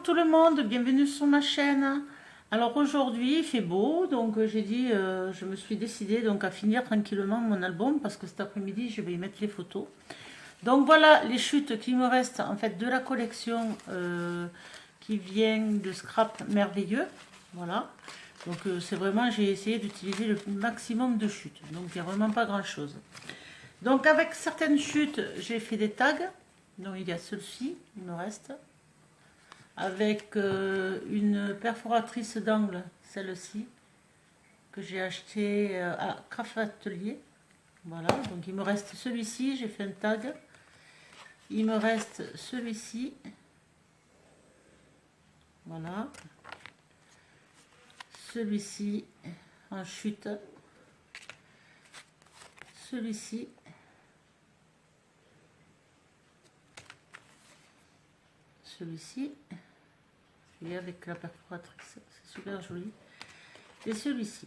tout le monde, bienvenue sur ma chaîne. Alors aujourd'hui il fait beau, donc j'ai dit, je me suis décidée donc à finir tranquillement mon album parce que cet après-midi je vais y mettre les photos. Donc voilà les chutes qui me restent en fait de la collection qui vient de Scrap Merveilleux. Voilà, donc c'est vraiment, j'ai essayé d'utiliser le maximum de chutes, donc il n'y a vraiment pas grand chose. Donc avec certaines chutes j'ai fait des tags, donc il y a celle-ci, il me reste avec une perforatrice d'angle, celle-ci, que j'ai acheté à Craft Atelier. Voilà, donc il me reste celui-ci, j'ai fait un tag. Il me reste celui-ci. Voilà. Celui-ci en chute. Celui-ci. Celui-ci. Et avec la perforatrice, c'est super joli. Et celui-ci.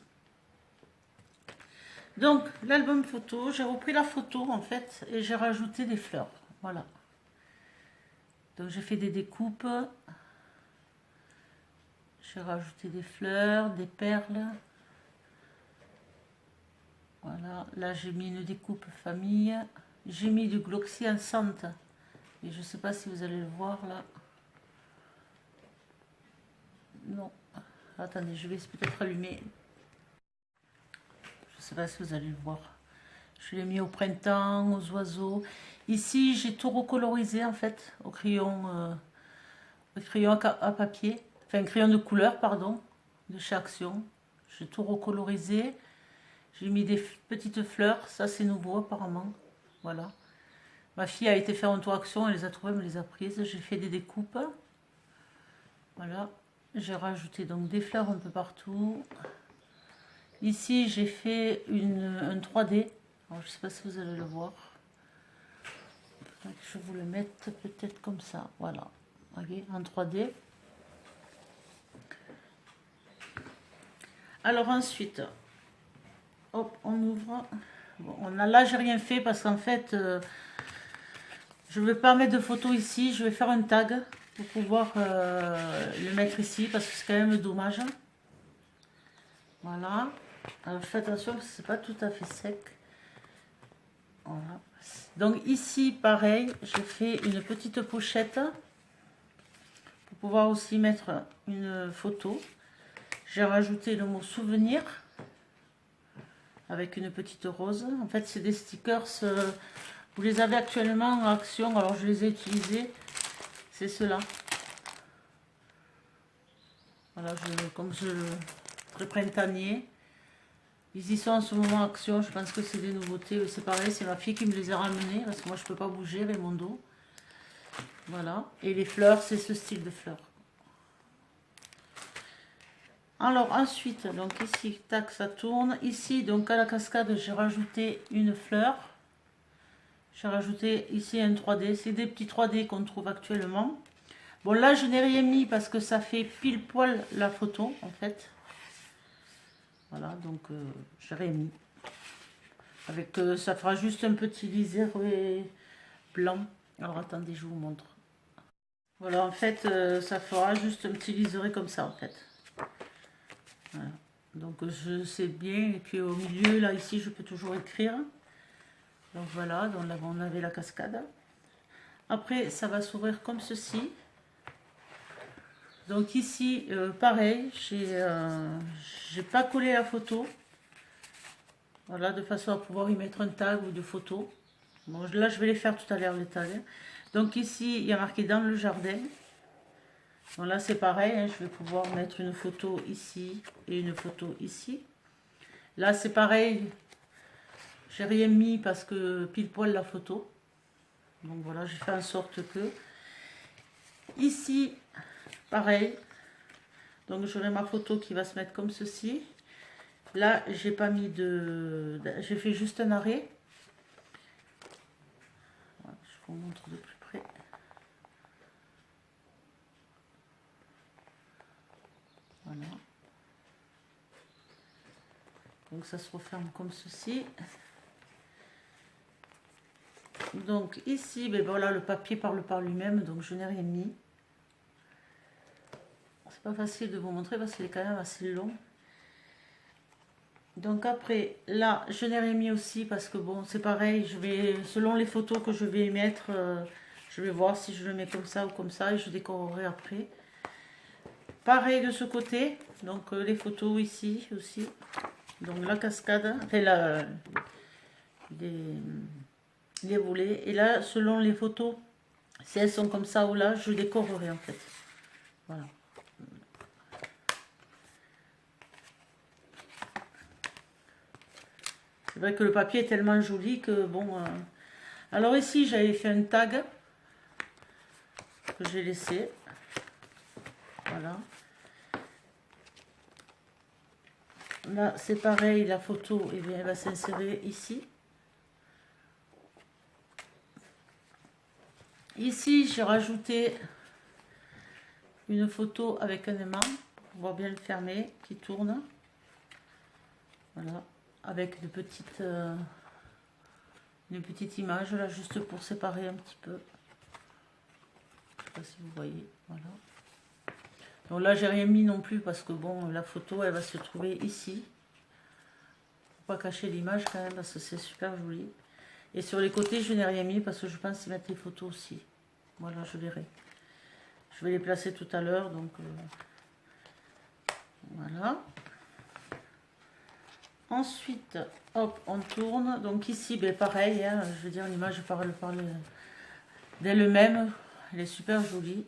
Donc l'album photo, j'ai repris la photo en fait et j'ai rajouté des fleurs. Voilà. Donc j'ai fait des découpes. J'ai rajouté des fleurs, des perles. Voilà. Là j'ai mis une découpe famille. J'ai mis du Gloxy Enceinte. Et je ne sais pas si vous allez le voir là. Non. Attendez, je vais peut-être allumer. Je ne sais pas si vous allez le voir. Je l'ai mis au printemps, aux oiseaux. Ici, j'ai tout recolorisé en fait au crayon à papier. Enfin, crayon de couleur, pardon, de chez Action. J'ai tout recolorisé. J'ai mis des petites fleurs. Ça, c'est nouveau apparemment. Voilà. Ma fille a été faire un tour Action. Elle les a trouvées, elle me les a prises. J'ai fait des découpes. Voilà. J'ai rajouté donc des fleurs un peu partout. Ici, j'ai fait un 3D. Alors, je ne sais pas si vous allez le voir. Je vais vous le mettre peut-être comme ça. Voilà. Okay, en 3D. Alors ensuite, hop, on ouvre. Bon, là, j'ai rien fait parce qu'en fait, je ne vais pas mettre de photos ici. Je vais faire un tag pour pouvoir le mettre ici parce que c'est quand même dommage. Voilà. Alors faites attention que ce n'est pas tout à fait sec. Voilà. Donc ici, pareil, j'ai fait une petite pochette pour pouvoir aussi mettre une photo. J'ai rajouté le mot souvenir avec une petite rose. En fait, c'est des stickers, vous les avez actuellement en Action, alors je les ai utilisés. C'est ceux-là. Voilà, comme le printanier. Ils y sont en ce moment en Action, je pense que c'est des nouveautés. C'est pareil, c'est ma fille qui me les a ramenés parce que moi je peux pas bouger avec mon dos. Voilà, et les fleurs, c'est ce style de fleurs. Alors ensuite, donc ici, tac, ça tourne. Ici, donc à la cascade, j'ai rajouté une fleur. J'ai rajouté ici un 3D. C'est des petits 3D qu'on trouve actuellement. Bon, là, je n'ai rien mis parce que ça fait pile poil la photo, en fait. Voilà, donc j'ai rien mis. Avec, ça fera juste un petit liseré blanc. Alors attendez, je vous montre. Voilà, en fait, ça fera juste un petit liseré comme ça, en fait. Voilà. Donc je sais bien. Et puis au milieu, là, ici, je peux toujours écrire. Donc voilà, donc là, on avait la cascade. Après, ça va s'ouvrir comme ceci. Donc ici, pareil, j'ai pas collé la photo. Voilà, de façon à pouvoir y mettre un tag ou de photos. Bon, là, je vais les faire tout à l'heure, les tags. Donc ici, il y a marqué dans le jardin. Bon, là, c'est pareil, hein, je vais pouvoir mettre une photo ici et une photo ici. Là, c'est pareil. J'ai rien mis parce que pile poil la photo. Donc voilà, j'ai fait en sorte que... Ici, pareil. Donc j'aurai ma photo qui va se mettre comme ceci. Là, j'ai pas mis de... J'ai fait juste un arrêt. Voilà, je vous montre de plus près. Voilà. Donc ça se referme comme ceci. Donc ici, ben voilà, le papier parle par lui-même, donc je n'ai rien mis. c'est pas facile de vous montrer parce qu'il est quand même assez long. Donc après, là, je n'ai rien mis aussi parce que bon, c'est pareil, je vais, selon les photos que je vais mettre, je vais voir si je le mets comme ça ou comme ça et je décorerai après. Pareil de ce côté, donc les photos ici aussi. Donc la cascade, enfin les volets. Et là, selon les photos, si elles sont comme ça ou là, je décorerai en fait. Voilà. C'est vrai que le papier est tellement joli que bon... Alors ici, j'avais fait un tag que j'ai laissé. Voilà. Là, c'est pareil, la photo, eh bien, elle va s'insérer ici. Ici, j'ai rajouté une photo avec un aimant. On voit bien le fermer, qui tourne. Voilà. Avec une petite image, là, juste pour séparer un petit peu. Je ne sais pas si vous voyez. Voilà. Donc là, j'ai rien mis non plus parce que bon, la photo, elle va se trouver ici. Faut pas cacher l'image quand même parce que c'est super joli. Et sur les côtés, je n'ai rien mis parce que je pense y mettre les photos aussi. Voilà, je verrai. Je vais les placer tout à l'heure, donc voilà. Ensuite, hop, on tourne. Donc ici, ben pareil, hein, je veux dire, l'image parle d'elle-même. Elle est super jolie.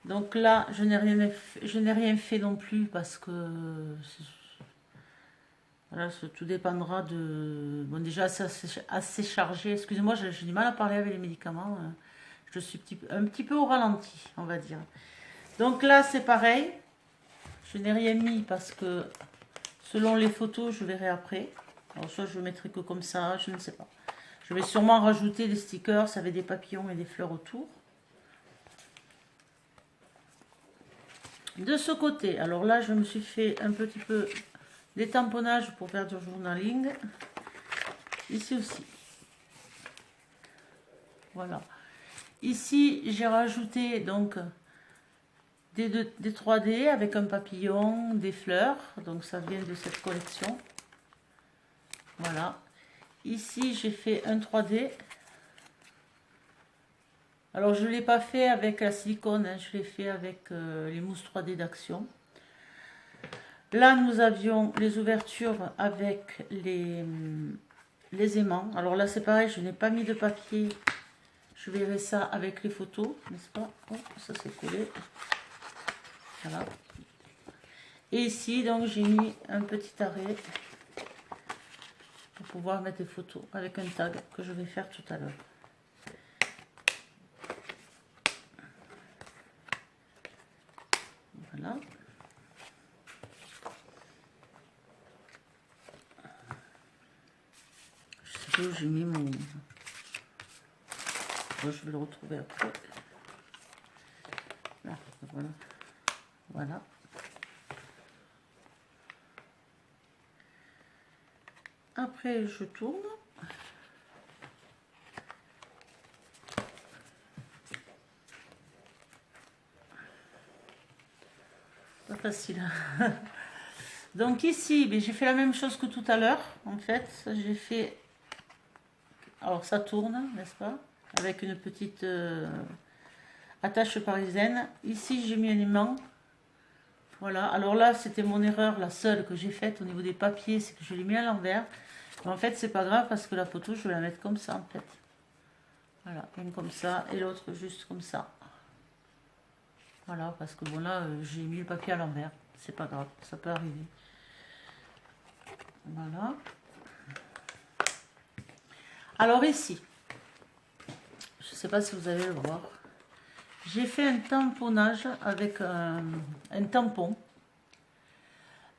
Donc là, je n'ai rien fait non plus parce que voilà, tout dépendra de... Bon, déjà, c'est assez chargé. Excusez-moi, j'ai du mal à parler avec les médicaments. Je suis un petit peu au ralenti, on va dire. Donc là, c'est pareil. Je n'ai rien mis parce que selon les photos, je verrai après. Alors soit je le mettrai que comme ça, je ne sais pas. Je vais sûrement rajouter des stickers avec des papillons et des fleurs autour. De ce côté, alors là, je me suis fait un petit peu des tamponnages pour faire du journaling. Ici aussi. Voilà. Ici, j'ai rajouté donc des 3D avec un papillon, des fleurs. Donc ça vient de cette collection. Voilà. Ici, j'ai fait un 3D. Alors, je ne l'ai pas fait avec la silicone, hein, je l'ai fait avec les mousses 3D d'Action. Là, nous avions les ouvertures avec les aimants. Alors là, c'est pareil, je n'ai pas mis de papier. Je verrai ça avec les photos, n'est-ce pas? Oh, ça c'est collé. Voilà. Et ici, donc, j'ai mis un petit arrêt pour pouvoir mettre des photos avec un tag que je vais faire tout à l'heure. Voilà. Je sais pas où j'ai mis mon... Bon, je vais le retrouver après. Là, voilà. Voilà. Après, je tourne. Pas facile. Donc ici, j'ai fait la même chose que tout à l'heure. En fait, j'ai fait... Alors ça tourne, n'est-ce pas? Avec une petite attache parisienne. Ici, j'ai mis un aimant. Voilà. Alors là, c'était mon erreur, la seule que j'ai faite au niveau des papiers, c'est que je l'ai mis à l'envers. Mais en fait, c'est pas grave parce que la photo, je vais la mettre comme ça, en fait. Voilà, une comme ça et l'autre juste comme ça. Voilà, parce que bon là, j'ai mis le papier à l'envers. C'est pas grave, ça peut arriver. Voilà. Alors ici, je ne sais pas si vous allez le voir. J'ai fait un tamponnage avec un tampon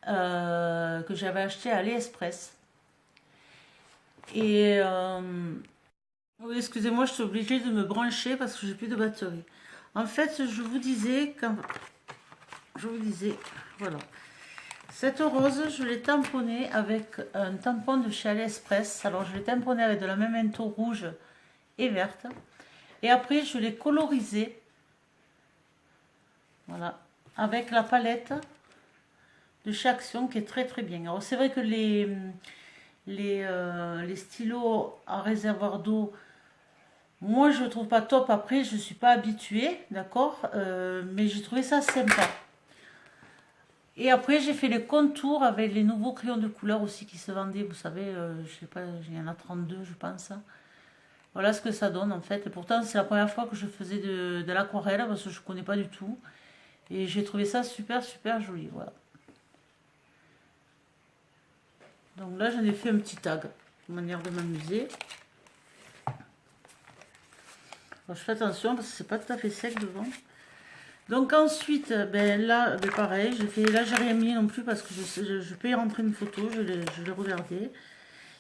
que j'avais acheté à AliExpress. Et oui, excusez-moi, je suis obligée de me brancher parce que j'ai plus de batterie. En fait, je vous disais, voilà. Cette rose, je l'ai tamponnée avec un tampon de chez AliExpress. Alors, je l'ai tamponné avec de la même menton rouge et verte. Et après, je l'ai colorisé. Voilà. avec la palette de chez Action qui est très très bien. Alors c'est vrai que les stylos à réservoir d'eau, moi je ne trouve pas top. Après je ne suis pas habituée, d'accord, mais j'ai trouvé ça sympa. Et après j'ai fait les contours avec les nouveaux crayons de couleur aussi qui se vendaient, vous savez, je sais pas, il y en a 32 je pense. Voilà ce que ça donne en fait. Et pourtant c'est la première fois que je faisais de l'aquarelle parce que je ne connais pas du tout. Et j'ai trouvé ça super super joli, voilà. Donc là j'en ai fait un petit tag, une manière de m'amuser. Je fais attention parce que c'est pas tout à fait sec devant. Donc ensuite, ben là, ben pareil, là j'ai rien mis non plus parce que je peux y rentrer une photo, je l'ai regardé.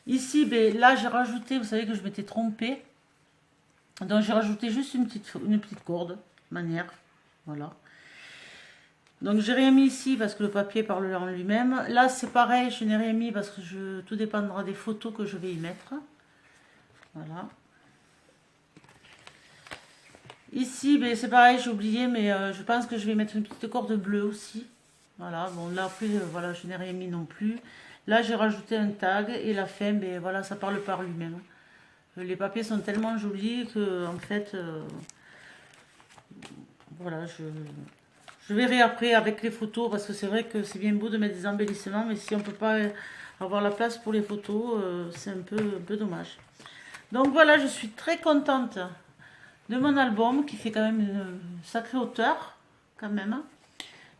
Ici, ben là j'ai rajouté, vous savez que je m'étais trompée. Donc j'ai rajouté juste une petite corde, manière, voilà. Donc j'ai rien mis ici parce que le papier parle en lui-même. Là c'est pareil, je n'ai rien mis parce que tout dépendra des photos que je vais y mettre. Voilà. Ici, ben, c'est pareil, j'ai oublié, mais je pense que je vais mettre une petite corde bleue aussi. Voilà, bon là après, voilà, je n'ai rien mis non plus. Là, j'ai rajouté un tag et la fin, ben voilà, ça parle par lui-même. Les papiers sont tellement jolis que, en fait, voilà, je verrai après avec les photos parce que c'est vrai que c'est bien beau de mettre des embellissements, mais si on ne peut pas avoir la place pour les photos, c'est un peu dommage. Donc voilà, je suis très contente de mon album qui fait quand même une sacrée hauteur quand même.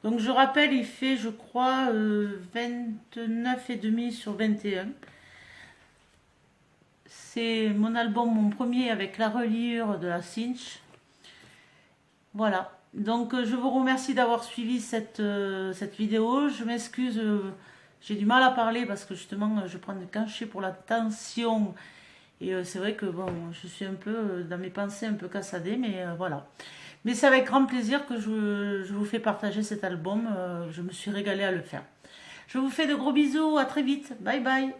Donc je rappelle, il fait je crois 29,5 sur 21. C'est mon album, mon premier avec la reliure de la Cinch. Voilà. Donc je vous remercie d'avoir suivi cette vidéo. Je m'excuse, j'ai du mal à parler parce que justement je prends des cachets pour la tension. Et c'est vrai que bon, je suis un peu dans mes pensées un peu cassadée, mais voilà. Mais c'est avec grand plaisir que je vous fais partager cet album. Je me suis régalée à le faire. Je vous fais de gros bisous, à très vite. Bye bye.